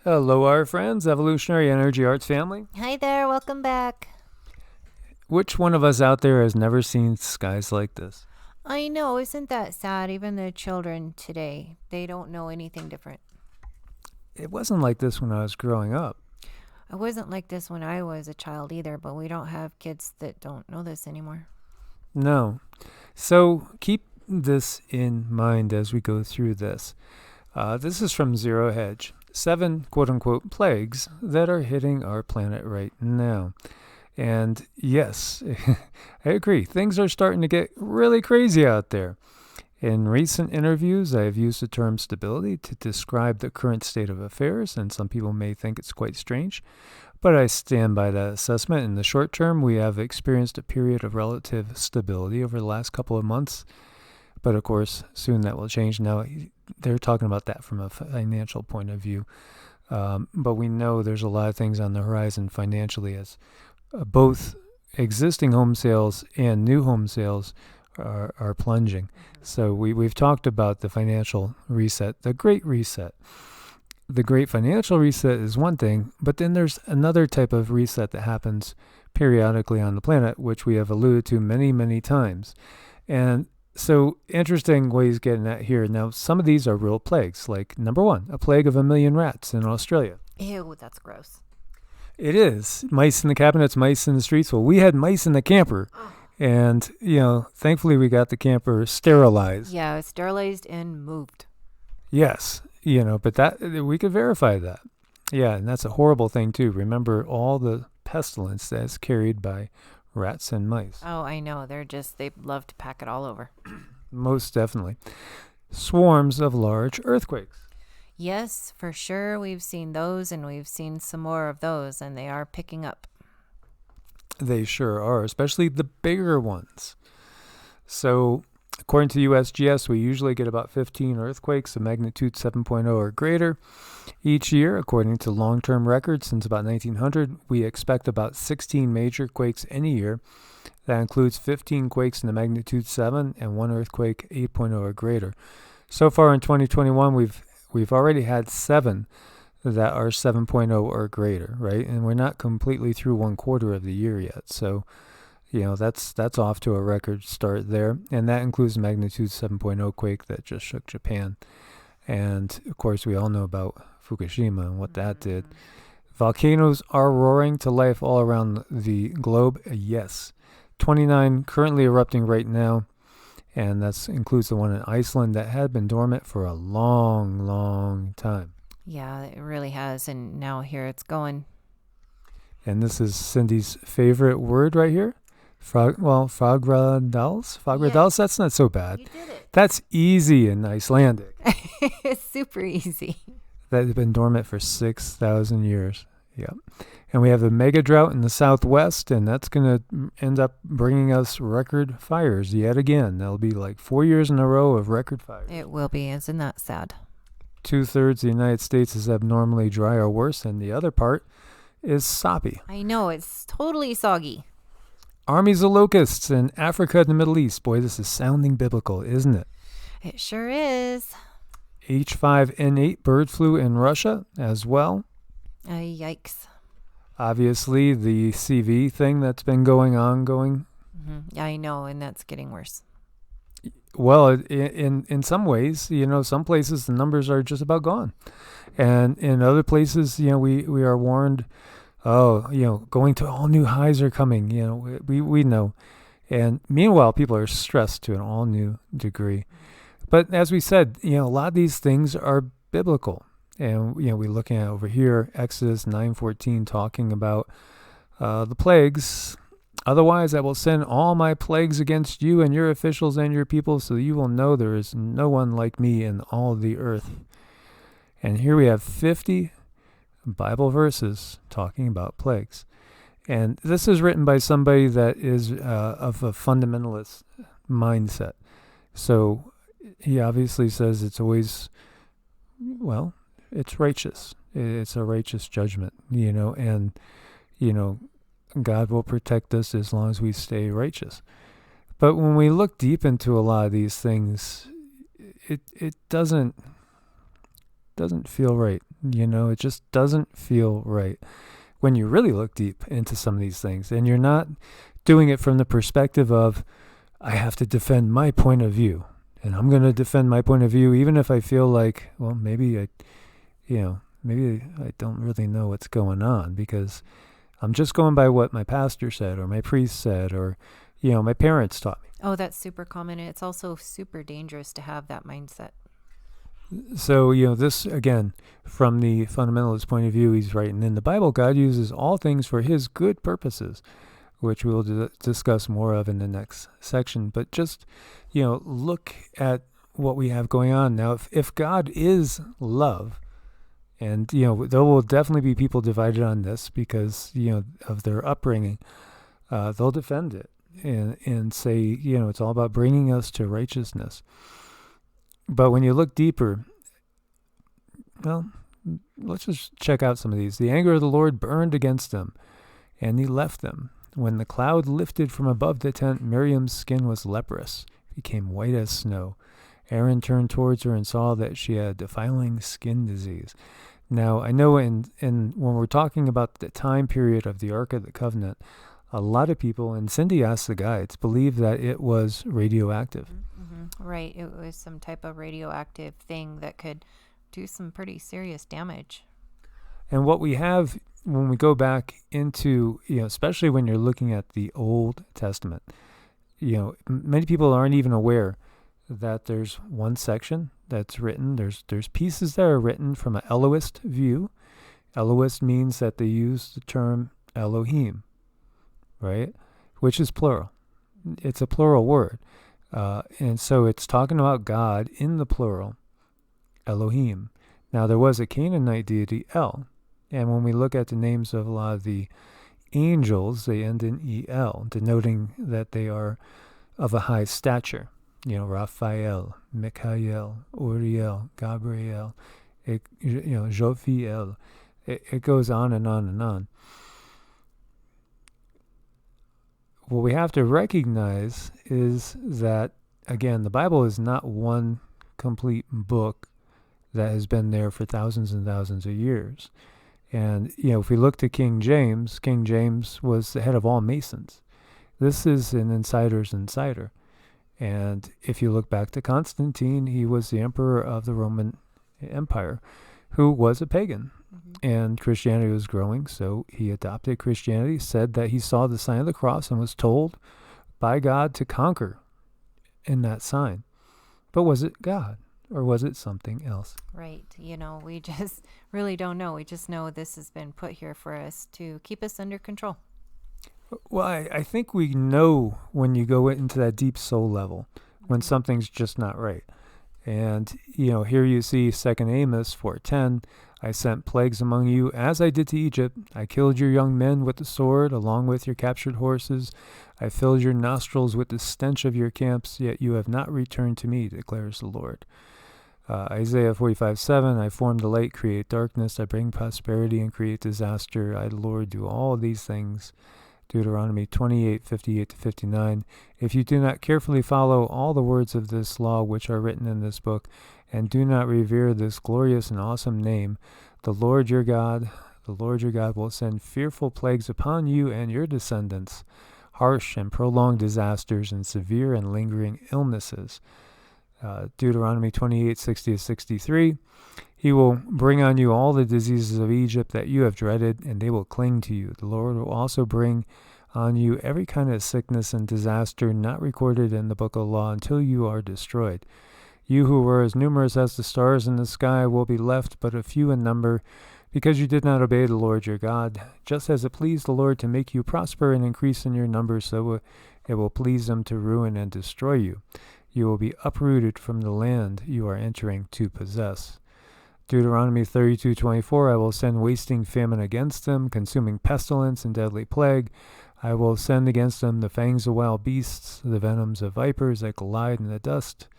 Hello, our friends, Evolutionary Energy Arts family. Hi there, welcome back. Which one of us out there has never seen skies like this? I know, isn't that sad? Even the children today, they don't know anything different. It wasn't like this when I was growing up. I wasn't like this when I was a child either, but we don't have kids that don't know this anymore. No. So keep this in mind as we go through this. This is from Zero Hedge. 7 quote-unquote plagues that are hitting our planet right now. And yes, I agree. Things are starting to get really crazy out there. In recent interviews, I have used the term stability to describe the current state of affairs, and some people may think it's quite strange, but I stand by that assessment. In the short term, we have experienced a period of relative stability over the last couple of months, but of course, soon that will change. Now, they're talking about that from a financial point of view, but we know there's a lot of things on the horizon financially as both existing home sales and new home sales are plunging. So we've talked about the financial reset, the Great Reset. The Great Financial Reset is one thing, but then there's another type of reset that happens periodically on the planet, which we have alluded to many, many times. And so interesting what he's getting at here. Now, some of these are real plagues, like number 1, a plague of 1 million rats in Australia. Ew, that's gross. It is. Mice in the cabinets, mice in the streets. Well, we had mice in the camper. And, thankfully we got the camper sterilized. Yeah, it's sterilized and moved. Yes, but that we could verify that. Yeah, and that's a horrible thing too. Remember all the pestilence that's carried by rats and mice. Oh, I know. They love to pack it all over. Most definitely. Swarms of large earthquakes. Yes, for sure. We've seen those and we've seen some more of those, and they are picking up. They sure are, especially the bigger ones. So, according to USGS, we usually get about 15 earthquakes of magnitude 7.0 or greater each year. According to long-term records since about 1900, we expect about 16 major quakes any year. That includes 15 quakes in the magnitude 7 and 1 earthquake 8.0 or greater. So far in 2021, we've already had 7 that are 7.0 or greater, right? And we're not completely through 1/4 of the year yet. So, that's off to a record start there. And that includes the magnitude 7.0 quake that just shook Japan. And, of course, we all know about Fukushima and what that did. Volcanoes are roaring to life all around the globe. Yes. 29 currently erupting right now. And that includes the one in Iceland that had been dormant for a long, long time. Yeah, it really has. And now here it's going. And this is Cindy's favorite word right here. Fagradals? Fagradals? Yes. That's not so bad. You did it. That's easy in Icelandic. It's super easy. That has been dormant for 6,000 years. Yep. And we have a mega drought in the southwest, and that's going to end up bringing us record fires yet again. That'll be like 4 years in a row of record fires. It will be. Isn't that sad? 2/3 of the United States is abnormally dry or worse, and the other part is soppy. I know. It's totally soggy. Armies of locusts in Africa and the Middle East. Boy, this is sounding biblical, isn't it? It sure is. H5N8 bird flu in Russia as well. Yikes. Obviously, the CV thing that's been going. Yeah, I know, and that's getting worse. Well, in some ways, some places the numbers are just about gone. And in other places, we are warned, going to all new highs are coming. We know. And meanwhile, people are stressed to an all new degree. But as we said, a lot of these things are biblical. And, we're looking at over here, Exodus 9:14, talking about the plagues. Otherwise, I will send all my plagues against you and your officials and your people, so you will know there is no one like me in all the earth. And here we have 50 Bible verses talking about plagues. And this is written by somebody that is of a fundamentalist mindset. So he obviously says it's always, it's righteous. It's a righteous judgment, and, God will protect us as long as we stay righteous. But when we look deep into a lot of these things, it doesn't feel right. It just doesn't feel right when you really look deep into some of these things, and you're not doing it from the perspective of, I have to defend my point of view, and I'm going to defend my point of view even if I feel like, well, maybe I don't really know what's going on, because I'm just going by what my pastor said or my priest said or my parents taught me. Oh, that's super common. And it's also super dangerous to have that mindset. So, this, again, from the fundamentalist point of view, he's writing, in the Bible, God uses all things for his good purposes, which we will discuss more of in the next section. But just, look at what we have going on now. If God is love, and, there will definitely be people divided on this because, of their upbringing, they'll defend it and say, it's all about bringing us to righteousness. But when you look deeper, well, let's just check out some of these. The anger of the Lord burned against them, and he left them. When the cloud lifted from above the tent, Miriam's skin was leprous, became white as snow. Aaron turned towards her and saw that she had defiling skin disease. Now, I know when we're talking about the time period of the Ark of the Covenant, a lot of people, and Cindy asked the guides, believe that it was radioactive. Mm-hmm. Right. It was some type of radioactive thing that could do some pretty serious damage. And what we have when we go back into, especially when you're looking at the Old Testament, many people aren't even aware that there's one section that's written. There's pieces that are written from an Elohist view. Elohist means that they use the term Elohim, right? Which is plural. It's a plural word. And so it's talking about God in the plural, Elohim. Now, there was a Canaanite deity, El. And when we look at the names of a lot of the angels, they end in El, denoting that they are of a high stature. Raphael, Michael, Uriel, Gabriel, Jophiel. It goes on and on and on. What we have to recognize is that, again, the Bible is not one complete book that has been there for thousands and thousands of years. And, if we look to King James was the head of all Masons. This is an insider's insider. And if you look back to Constantine, he was the emperor of the Roman Empire, who was a pagan. Mm-hmm. And Christianity was growing, so he adopted Christianity, said that he saw the sign of the cross and was told by God to conquer in that sign. But was it God, or was it something else? Right. We just really don't know. We just know this has been put here for us to keep us under control. Well, I think we know when you go into that deep soul level, when something's just not right. And, here you see 2 Amos 4:10, I sent plagues among you, as I did to Egypt. I killed your young men with the sword, along with your captured horses. I filled your nostrils with the stench of your camps, yet you have not returned to me, declares the Lord. Isaiah 45:7, I form the light, create darkness. I bring prosperity and create disaster. I, the Lord, do all these things. Deuteronomy 28:58-59. If you do not carefully follow all the words of this law which are written in this book, and do not revere this glorious and awesome name, the Lord your God will send fearful plagues upon you and your descendants, harsh and prolonged disasters and severe and lingering illnesses. Deuteronomy 28:60-63. He will bring on you all the diseases of Egypt that you have dreaded, and they will cling to you. The Lord will also bring on you every kind of sickness and disaster not recorded in the book of law until you are destroyed. You who were as numerous as the stars in the sky will be left but a few in number, because you did not obey the Lord your God. Just as it pleased the Lord to make you prosper and increase in your numbers, so it will please him to ruin and destroy you. You will be uprooted from the land you are entering to possess. Deuteronomy 32:24, I will send wasting famine against them, consuming pestilence and deadly plague. I will send against them the fangs of wild beasts, the venoms of vipers that glide in the dust.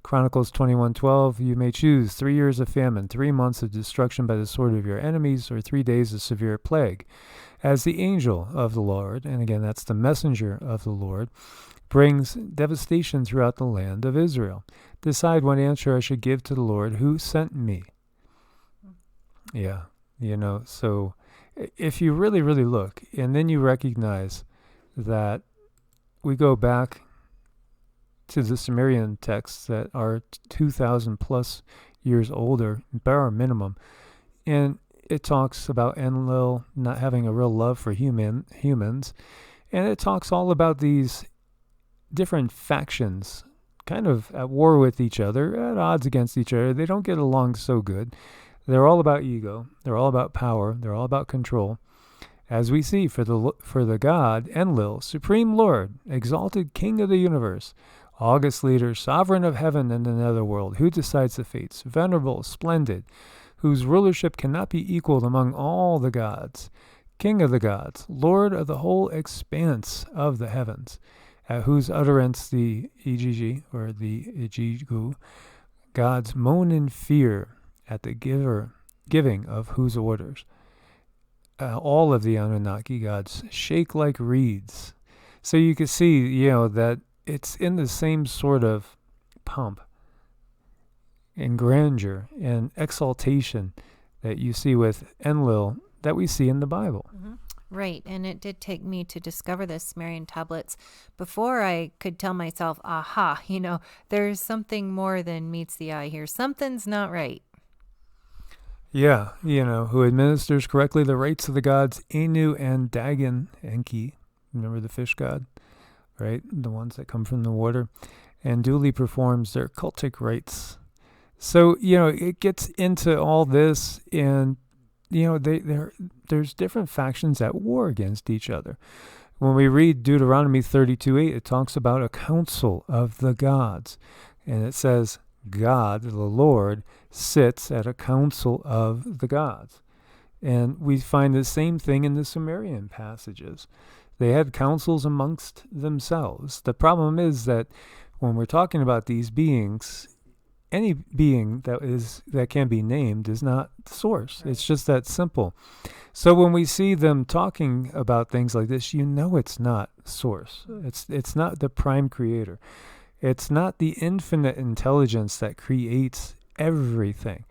Chronicles 21:12, you may choose 3 years of famine, 3 months of destruction by the sword of your enemies, or 3 days of severe plague. As the angel of the Lord, and again that's the messenger of the Lord, brings devastation throughout the land of Israel. Decide what answer I should give to the Lord who sent me. Yeah. So if you really, really look, and then you recognize that we go back to the Sumerian texts that are 2,000 plus years older, bare minimum, and it talks about Enlil not having a real love for humans, and it talks all about these different factions kind of at war with each other, at odds against each other. They don't get along so good. They're all about ego. They're all about power. They're all about control. As we see for the god Enlil, supreme lord, exalted king of the universe, august leader, sovereign of heaven and the netherworld, who decides the fates, venerable, splendid, whose rulership cannot be equaled among all the gods, king of the gods, lord of the whole expanse of the heavens, at whose utterance the Ijiji, or the Ijigu, gods moan in fear at the giving of whose orders. All of the Anunnaki gods shake like reeds. So you can see, that it's in the same sort of pomp and grandeur and exaltation that you see with Enlil that we see in the Bible. Mm-hmm. Right, and it did take me to discover the Sumerian tablets before I could tell myself, aha, there's something more than meets the eye here. Something's not right. Yeah, who administers correctly the rites of the gods Anu and Dagon, Enki, remember the fish god, right? The ones that come from the water, and duly performs their cultic rites. So, it gets into all this, and, there's different factions at war against each other. When we read Deuteronomy 32:8, it talks about a council of the gods, and it says, God, the Lord, sits at a council of the gods. And we find the same thing in the Sumerian passages. They had councils amongst themselves. The problem is that when we're talking about these beings, any being that can be named is not the source. Right. It's just that simple. So when we see them talking about things like this, it's not source. It's not the prime creator. It's not the infinite intelligence that creates everything.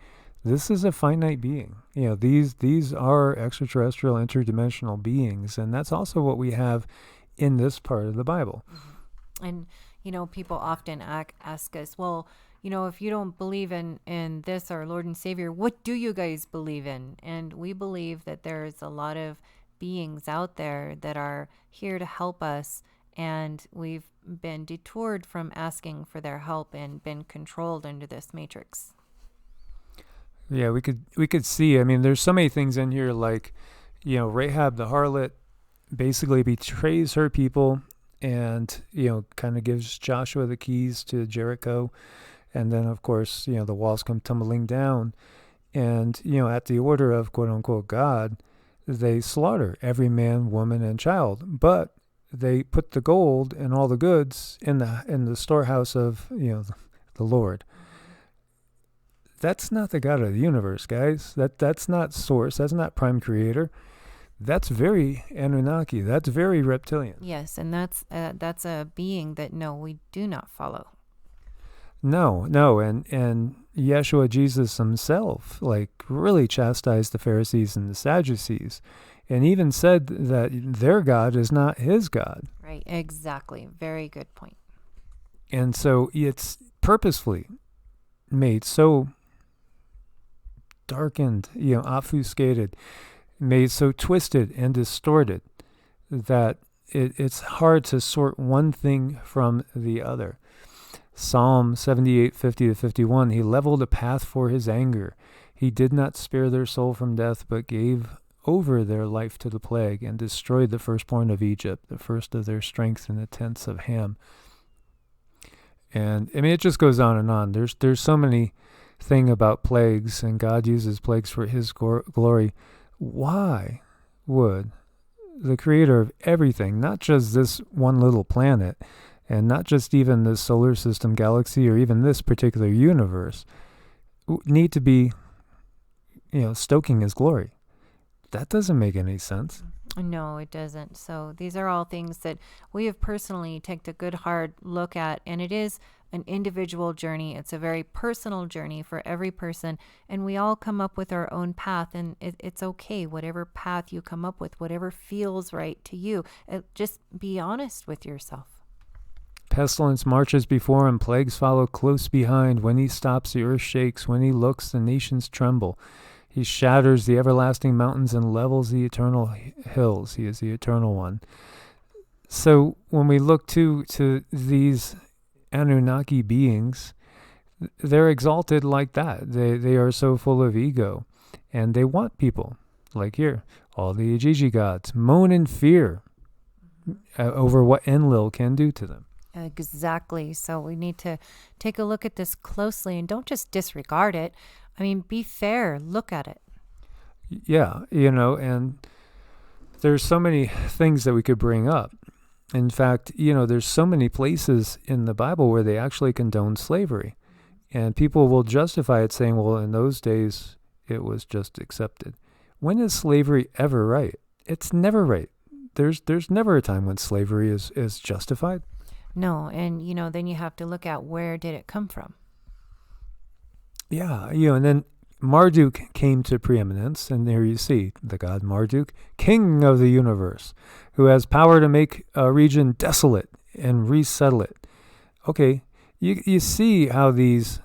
This is a finite being. These are extraterrestrial, interdimensional beings, and that's also what we have in this part of the Bible. And, people often ask us, well, if you don't believe in this, our Lord and Savior, what do you guys believe in? And we believe that there's a lot of beings out there that are here to help us, and we've been detoured from asking for their help and been controlled under this matrix. Yeah, we could see. I mean, there's so many things in here, like, Rahab the harlot basically betrays her people, and kind of gives Joshua the keys to Jericho, and then of course the walls come tumbling down, and at the order of quote unquote God, they slaughter every man, woman, and child, but they put the gold and all the goods in the storehouse of the Lord. That's not the God of the universe, guys. That's not source. That's not prime creator. That's very Anunnaki. That's very reptilian. Yes, and that's a being that we do not follow. No, and Yeshua, Jesus himself, really chastised the Pharisees and the Sadducees, and even said that their God is not his God. Right, exactly. Very good point. And so it's purposefully made so darkened, obfuscated, made so twisted and distorted that it's hard to sort one thing from the other. Psalm 78:50-51, he leveled a path for his anger. He did not spare their soul from death, but gave over their life to the plague, and destroyed the firstborn of Egypt, the first of their strength in the tents of Ham. And I mean, it just goes on and on. There's so many things about plagues, and God uses plagues for his glory. Why would the creator of everything, not just this one little planet, and not just even the solar system, galaxy, or even this particular universe, need to be, stoking his glory? That doesn't make any sense. No, it doesn't. So these are all things that we have personally taken a good hard look at, and it is an individual journey. It's a very personal journey for every person. And we all come up with our own path. And it's okay, whatever path you come up with, whatever feels right to you. Just be honest with yourself. Pestilence marches before him, plagues follow close behind. When he stops, the earth shakes. When he looks, the nations tremble. He shatters the everlasting mountains and levels the eternal hills. He is the eternal one. So when we look to these Anunnaki beings, they're exalted like that. They are so full of ego. And they want people, like here, all the Ijiji gods, moan in fear over what Enlil can do to them. Exactly. So we need to take a look at this closely and don't just disregard it. I mean, be fair. Look at it. Yeah, and there's so many things that we could bring up. In fact, there's so many places in the Bible where they actually condone slavery. And people will justify it saying, well, in those days, it was just accepted. When is slavery ever right? It's never right. There's never a time when slavery is justified. No, and then you have to look at where did it come from. Yeah, and then Marduk came to preeminence, and there you see the god Marduk, king of the universe, who has power to make a region desolate and resettle it. Okay, you see how these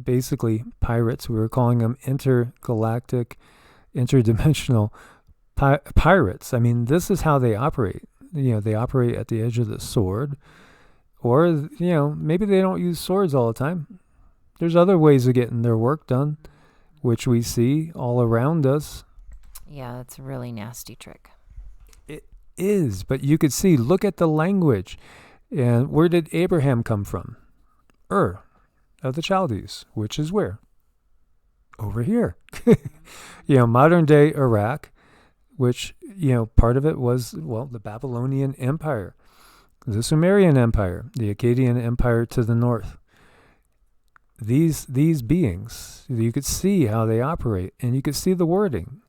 basically pirates, we were calling them intergalactic, interdimensional pirates. I mean, this is how they operate. They operate at the edge of the sword. Or, maybe they don't use swords all the time. There's other ways of getting their work done, which we see all around us. Yeah, that's a really nasty trick. It is, but you could see, look at the language. And where did Abraham come from? Ur of the Chaldees, which is where? Over here. Modern day Iraq, which, part of it was, the Babylonian Empire. The Sumerian Empire, the Akkadian Empire to the north. These beings, you could see how they operate, and you could see the wording.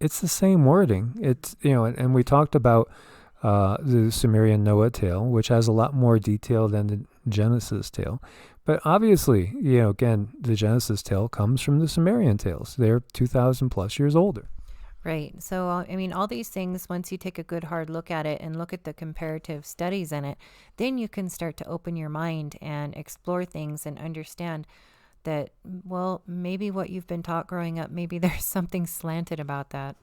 It's the same wording. It's and we talked about the Sumerian Noah tale, which has a lot more detail than the Genesis tale. But obviously, again, the Genesis tale comes from the Sumerian tales. They're 2,000 plus years older. Right. So, all these things, once you take a good hard look at it and look at the comparative studies in it, then you can start to open your mind and explore things and understand that, maybe what you've been taught growing up, maybe there's something slanted about that.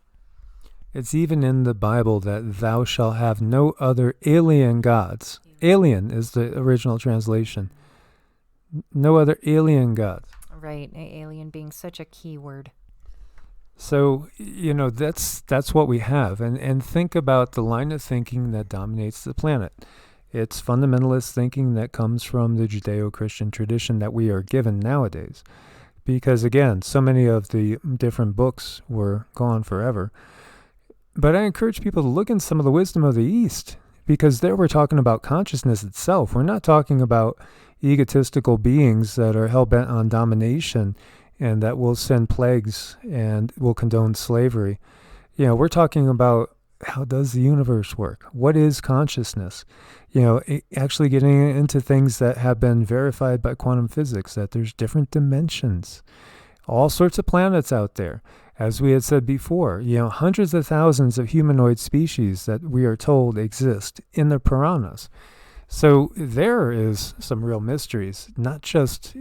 It's even in the Bible that thou shalt have no other alien gods. Alien is the original translation. No other alien gods. Right. Alien being such a key word. So, that's what we have. And think about the line of thinking that dominates the planet. It's fundamentalist thinking that comes from the Judeo-Christian tradition that we are given nowadays. Because, again, so many of the different books were gone forever. But I encourage people to look in some of the wisdom of the East. Because there we're talking about consciousness itself. We're not talking about egotistical beings that are hell-bent on domination and that will send plagues and will condone slavery. We're talking about how does the universe work? What is consciousness? Actually getting into things that have been verified by quantum physics, that there's different dimensions, all sorts of planets out there. As we had said before, hundreds of thousands of humanoid species that we are told exist in the Puranas. So there is some real mysteries, not just,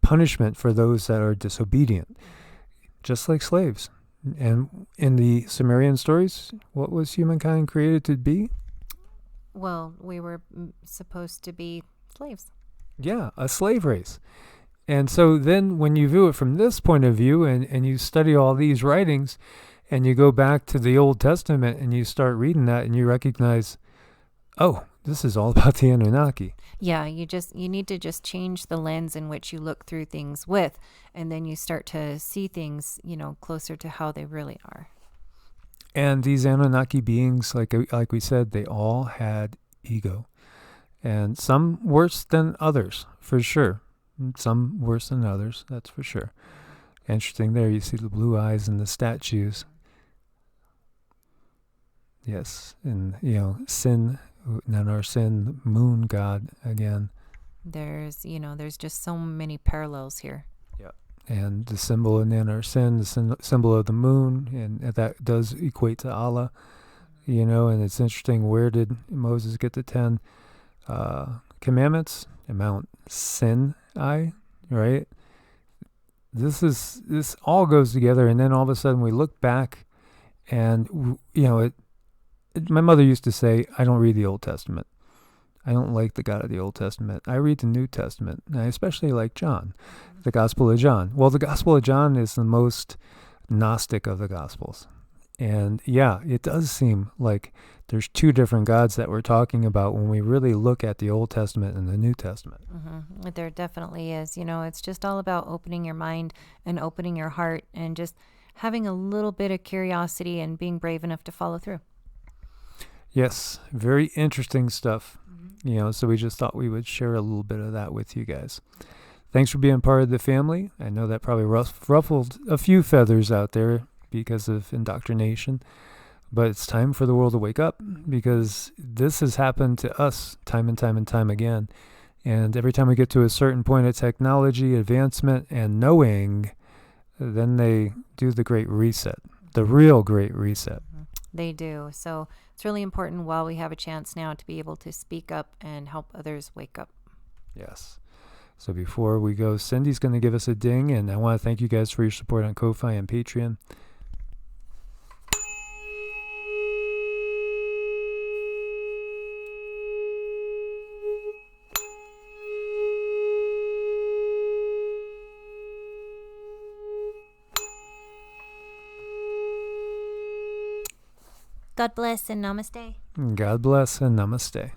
punishment for those that are disobedient, just like slaves. And in the Sumerian stories, what was humankind created to be? Well, we were supposed to be slaves. Yeah, a slave race. And so then when you view it from this point of view and you study all these writings and you go back to the Old Testament and you start reading that and you recognize, oh, this is all about the Anunnaki. Yeah, you need to just change the lens in which you look through things with, and then you start to see things, closer to how they really are. And these Anunnaki beings, like we said, they all had ego. And some worse than others, for sure. Some worse than others, that's for sure. Interesting there, you see the blue eyes and the statues. Yes, and, Sin, Nanarsin, moon god again. There's just so many parallels here. Yeah. And the symbol in our sin, the symbol of the moon, and that does equate to Allah, and it's interesting, where did Moses get the 10 commandments? Mount Sinai, right? This all goes together, and then all of a sudden we look back, and my mother used to say, I don't read the Old Testament. I don't like the God of the Old Testament. I read the New Testament. And I especially like John, the Gospel of John. Well, the Gospel of John is the most Gnostic of the Gospels. And yeah, it does seem like there's two different gods that we're talking about when we really look at the Old Testament and the New Testament. Mm-hmm. There definitely is. It's just all about opening your mind and opening your heart and just having a little bit of curiosity and being brave enough to follow through. Yes, very interesting stuff. So we just thought we would share a little bit of that with you guys. Thanks for being part of the family. I know that probably ruffled a few feathers out there because of indoctrination, but it's time for the world to wake up, because this has happened to us time and time and time again. And every time we get to a certain point of technology, advancement, and knowing, then they do the great reset, the real great reset. They do. So it's really important while we have a chance now to be able to speak up and help others wake up. Yes. So before we go, Cindy's going to give us a ding, and I want to thank you guys for your support on Ko-Fi and Patreon. God bless and namaste. God bless and namaste.